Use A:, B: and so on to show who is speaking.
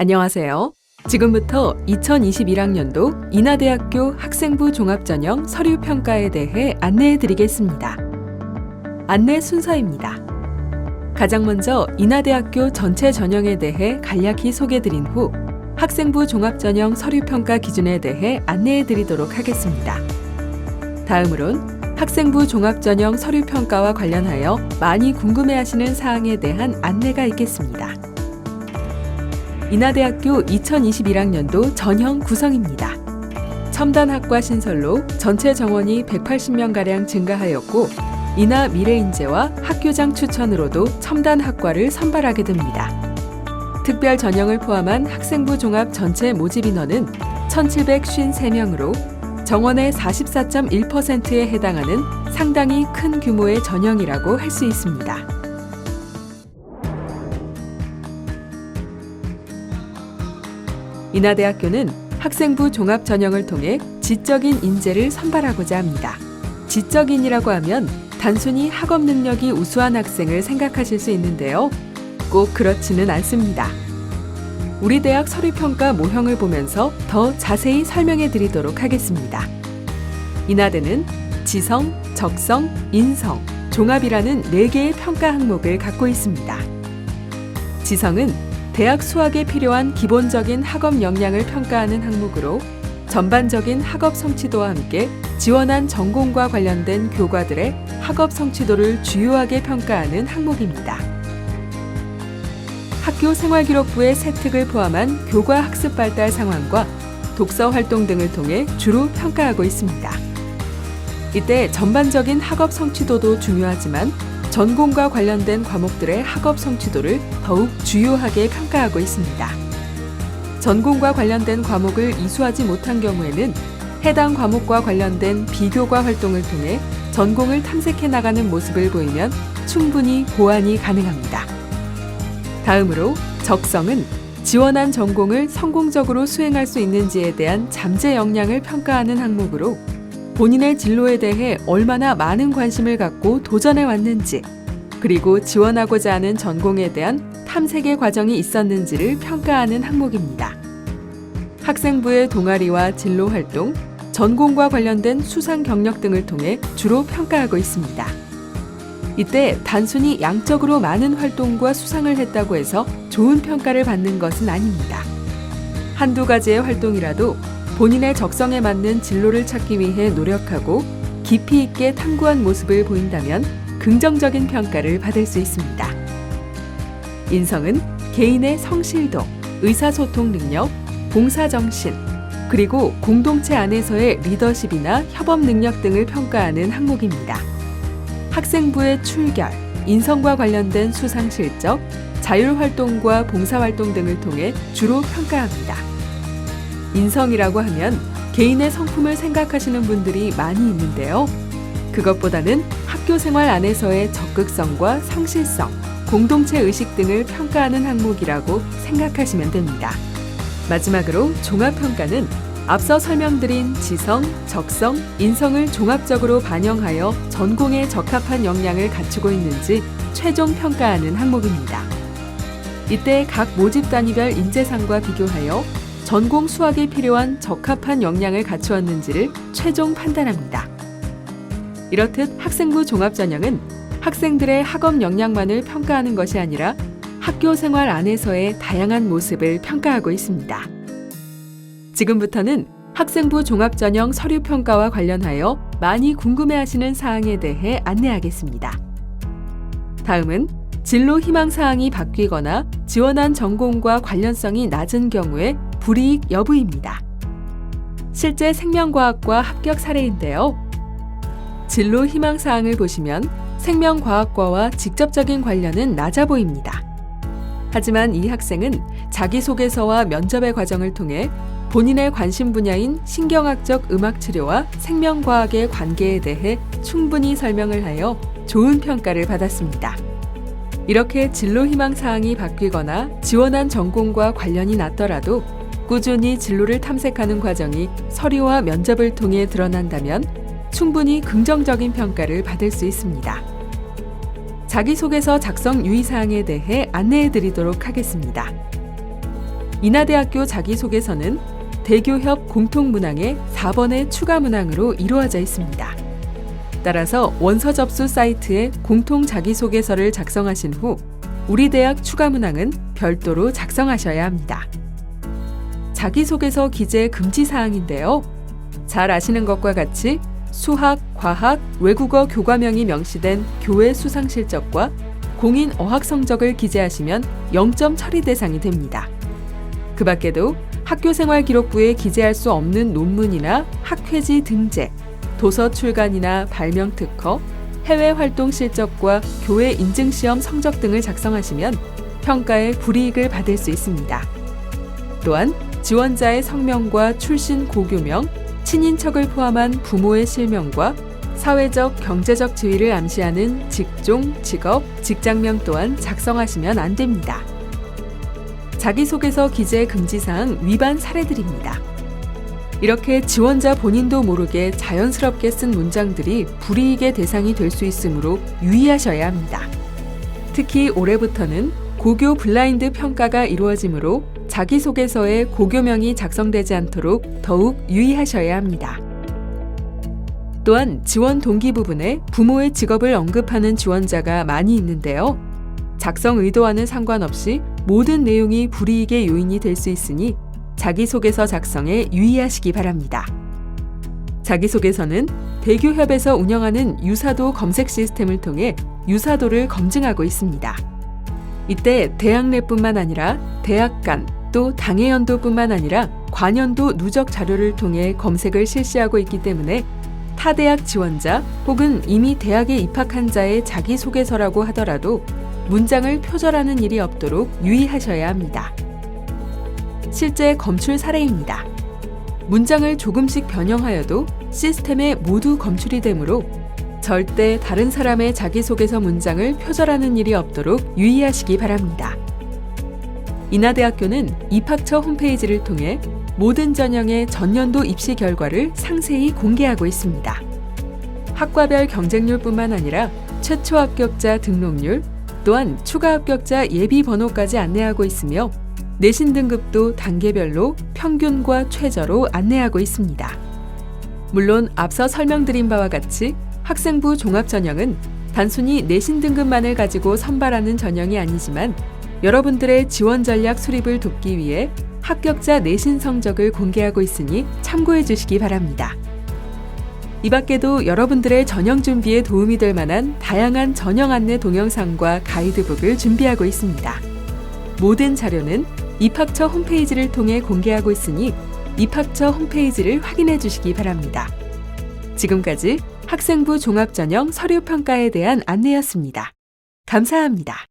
A: 안녕하세요. 지금부터 2021학년도 인하대학교 학생부 종합전형 서류평가에 대해 안내해 드리겠습니다. 안내 순서입니다. 가장 먼저 인하대학교 전체 전형에 대해 간략히 소개해 드린 후 학생부 종합전형 서류평가 기준에 대해 안내해 드리도록 하겠습니다. 다음으론 학생부 종합전형 서류평가와 관련하여 많이 궁금해하시는 사항에 대한 안내가 있겠습니다. 인하대학교 2021학년도 전형 구성입니다. 첨단학과 신설로 전체 정원이 180명가량 증가하였고 인하 미래인재와 학교장 추천으로도 첨단학과를 선발하게 됩니다. 특별 전형을 포함한 학생부 종합 전체 모집 인원은 1,753명으로 정원의 44.1%에 해당하는 상당히 큰 규모의 전형이라고 할 수 있습니다. 인하대학교는 학생부 종합 전형을 통해 지적인 인재를 선발하고자 합니다. 지적인이라고 하면 단순히 학업 능력이 우수한 학생을 생각하실 수 있는데요. 꼭 그렇지는 않습니다. 우리 대학 서류평가 모형을 보면서 더 자세히 설명해 드리도록 하겠습니다. 인하대는 지성, 적성, 인성, 종합이라는 4개의 평가 항목을 갖고 있습니다. 지성은 대학 수학에 필요한 기본적인 학업 역량을 평가하는 항목으로 전반적인 학업 성취도와 함께 지원한 전공과 관련된 교과들의 학업 성취도를 주요하게 평가하는 항목입니다. 학교 생활기록부의 세특을 포함한 교과 학습 발달 상황과 독서 활동 등을 통해 주로 평가하고 있습니다. 이때 전반적인 학업 성취도도 중요하지만 전공과 관련된 과목들의 학업 성취도를 더욱 주요하게 평가하고 있습니다. 전공과 관련된 과목을 이수하지 못한 경우에는 해당 과목과 관련된 비교과 활동을 통해 전공을 탐색해 나가는 모습을 보이면 충분히 보완이 가능합니다. 다음으로 적성은 지원한 전공을 성공적으로 수행할 수 있는지에 대한 잠재 역량을 평가하는 항목으로 본인의 진로에 대해 얼마나 많은 관심을 갖고 도전해 왔는지, 그리고 지원하고자 하는 전공에 대한 탐색의 과정이 있었는지를 평가하는 항목입니다. 학생부의 동아리와 진로 활동, 전공과 관련된 수상 경력 등을 통해 주로 평가하고 있습니다. 이때 단순히 양적으로 많은 활동과 수상을 했다고 해서 좋은 평가를 받는 것은 아닙니다. 한두 가지의 활동이라도 본인의 적성에 맞는 진로를 찾기 위해 노력하고 깊이 있게 탐구한 모습을 보인다면 긍정적인 평가를 받을 수 있습니다. 인성은 개인의 성실도, 의사소통 능력, 봉사정신, 그리고 공동체 안에서의 리더십이나 협업 능력 등을 평가하는 항목입니다. 학생부의 출결, 인성과 관련된 수상 실적, 자율활동과 봉사활동 등을 통해 주로 평가합니다. 인성이라고 하면 개인의 성품을 생각하시는 분들이 많이 있는데요. 그것보다는 학교 생활 안에서의 적극성과 성실성, 공동체 의식 등을 평가하는 항목이라고 생각하시면 됩니다. 마지막으로 종합평가는 앞서 설명드린 지성, 적성, 인성을 종합적으로 반영하여 전공에 적합한 역량을 갖추고 있는지 최종 평가하는 항목입니다. 이때 각 모집 단위별 인재상과 비교하여 전공 수학에 필요한 적합한 역량을 갖추었는지를 최종 판단합니다. 이렇듯 학생부 종합전형은 학생들의 학업 역량만을 평가하는 것이 아니라 학교 생활 안에서의 다양한 모습을 평가하고 있습니다. 지금부터는 학생부 종합전형 서류평가와 관련하여 많이 궁금해하시는 사항에 대해 안내하겠습니다. 다음은 진로 희망사항이 바뀌거나 지원한 전공과 관련성이 낮은 경우에 불이익 여부입니다. 실제 생명과학과 합격 사례인데요. 진로 희망사항을 보시면 생명과학과와 직접적인 관련은 낮아 보입니다. 하지만 이 학생은 자기소개서와 면접의 과정을 통해 본인의 관심 분야인 신경학적 음악치료와 생명과학의 관계에 대해 충분히 설명을 하여 좋은 평가를 받았습니다. 이렇게 진로 희망사항이 바뀌거나 지원한 전공과 관련이 낮더라도 꾸준히 진로를 탐색하는 과정이 서류와 면접을 통해 드러난다면 충분히 긍정적인 평가를 받을 수 있습니다. 자기소개서 작성 유의사항에 대해 안내해 드리도록 하겠습니다. 인하대학교 자기소개서는 대교협 공통문항의 4번의 추가 문항으로 이루어져 있습니다. 따라서 원서 접수 사이트에 공통 자기소개서를 작성하신 후 우리 대학 추가 문항은 별도로 작성하셔야 합니다. 자기소개서 기재 금지 사항인데요. 잘 아시는 것과 같이 수학, 과학, 외국어 교과명이 명시된 교외 수상 실적과 공인 어학 성적을 기재하시면 0점 처리 대상이 됩니다. 그 밖에도 학교생활기록부에 기재할 수 없는 논문이나 학회지 등재, 도서 출간이나 발명 특허, 해외 활동 실적과 교회 인증시험 성적 등을 작성하시면 평가에 불이익을 받을 수 있습니다. 또한 지원자의 성명과 출신 고교명, 친인척을 포함한 부모의 실명과 사회적, 경제적 지위를 암시하는 직종, 직업, 직장명 또한 작성하시면 안 됩니다. 자기소개서 기재 금지사항 위반 사례들입니다. 이렇게 지원자 본인도 모르게 자연스럽게 쓴 문장들이 불이익의 대상이 될 수 있으므로 유의하셔야 합니다. 특히 올해부터는 고교 블라인드 평가가 이루어지므로 자기소개서에 고교명이 작성되지 않도록 더욱 유의하셔야 합니다. 또한 지원 동기 부분에 부모의 직업을 언급하는 지원자가 많이 있는데요. 작성 의도와는 상관없이 모든 내용이 불이익의 요인이 될 수 있으니 자기소개서 작성에 유의하시기 바랍니다. 자기소개서는 대교협에서 운영하는 유사도 검색 시스템을 통해 유사도를 검증하고 있습니다. 이때 대학 내뿐만 아니라 대학 간 또 당해 연도뿐만 아니라 관연도 누적 자료를 통해 검색을 실시하고 있기 때문에 타 대학 지원자 혹은 이미 대학에 입학한 자의 자기소개서라고 하더라도 문장을 표절하는 일이 없도록 유의하셔야 합니다. 실제 검출 사례입니다. 문장을 조금씩 변형하여도 시스템에 모두 검출이 되므로 절대 다른 사람의 자기소개서 문장을 표절하는 일이 없도록 유의하시기 바랍니다. 인하대학교는 입학처 홈페이지를 통해 모든 전형의 전년도 입시 결과를 상세히 공개하고 있습니다. 학과별 경쟁률뿐만 아니라 최초 합격자 등록률, 또한 추가 합격자 예비 번호까지 안내하고 있으며 내신 등급도 단계별로 평균과 최저로 안내하고 있습니다. 물론 앞서 설명드린 바와 같이 학생부 종합전형은 단순히 내신 등급만을 가지고 선발하는 전형이 아니지만 여러분들의 지원 전략 수립을 돕기 위해 합격자 내신 성적을 공개하고 있으니 참고해 주시기 바랍니다. 이 밖에도 여러분들의 전형 준비에 도움이 될 만한 다양한 전형 안내 동영상과 가이드북을 준비하고 있습니다. 모든 자료는 입학처 홈페이지를 통해 공개하고 있으니 입학처 홈페이지를 확인해 주시기 바랍니다. 지금까지 학생부 종합전형 서류평가에 대한 안내였습니다. 감사합니다.